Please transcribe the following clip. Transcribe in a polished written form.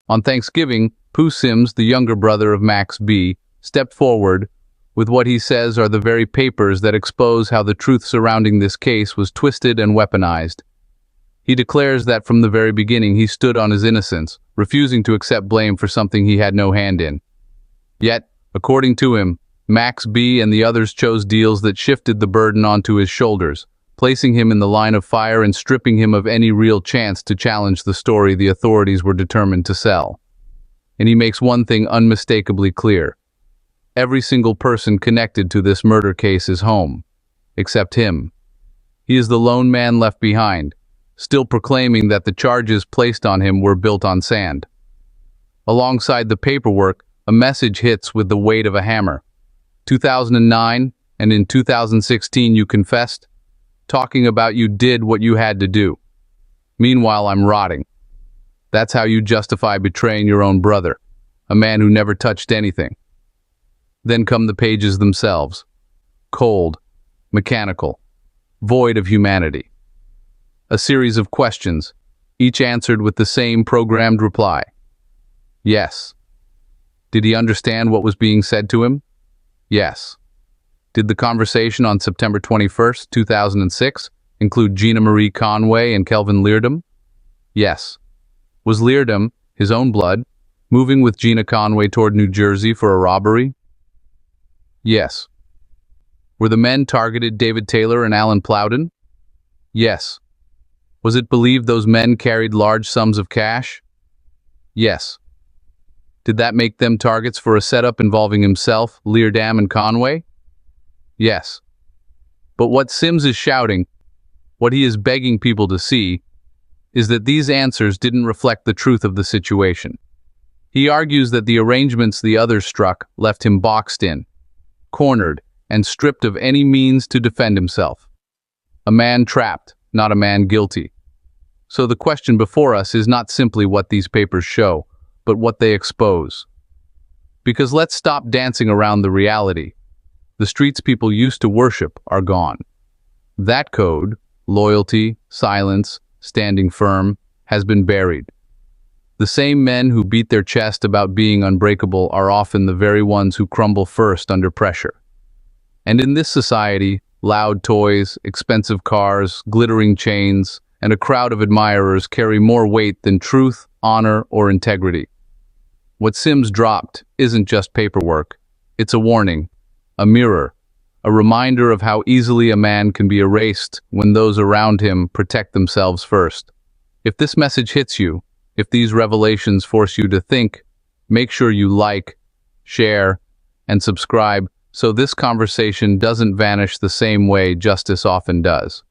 On Thanksgiving, Pooh Sims, the younger brother of Max B., stepped forward with what he says are the very papers that expose how the truth surrounding this case was twisted and weaponized. He declares that from the very beginning he stood on his innocence, refusing to accept blame for something he had no hand in. Yet, according to him, Max B. and the others chose deals that shifted the burden onto his shoulders, placing him in the line of fire and stripping him of any real chance to challenge the story the authorities were determined to sell. And he makes one thing unmistakably clear. Every single person connected to this murder case is home, except him. He is the lone man left behind, still proclaiming that the charges placed on him were built on sand. Alongside the paperwork, a message hits with the weight of a hammer. 2009, and in 2016 you confessed, talking about you did what you had to do. Meanwhile, I'm rotting. That's how you justify betraying your own brother, a man who never touched anything. Then come the pages themselves. Cold, mechanical, void of humanity. A series of questions, each answered with the same programmed reply. Yes. Did he understand what was being said to him? Yes. Did the conversation on September 21st, 2006 include Gina Marie Conway and Kelvin Leardom? Yes. Was Leardom, his own blood, moving with Gina Conway toward New Jersey for a robbery? Yes. Were the men targeted David Taylor and Alan Plowden? Yes. Was it believed those men carried large sums of cash? Yes. Did that make them targets for a setup involving himself, Leardam, and Conway? Yes. But what Sims is shouting, what he is begging people to see, is that these answers didn't reflect the truth of the situation. He argues that the arrangements the others struck left him boxed in, cornered, and stripped of any means to defend himself. A man trapped, not a man guilty. So the question before us is not simply what these papers show, but what they expose. Because let's stop dancing around the reality. The streets people used to worship are gone. That code, loyalty, silence, standing firm, has been buried. The same men who beat their chest about being unbreakable are often the very ones who crumble first under pressure. And in this society, loud toys, expensive cars, glittering chains, and a crowd of admirers carry more weight than truth, honor, or integrity. What Sims dropped isn't just paperwork. It's a warning, a mirror, a reminder of how easily a man can be erased when those around him protect themselves first. If this message hits you, if these revelations force you to think, make sure you like, share, and subscribe so this conversation doesn't vanish the same way justice often does.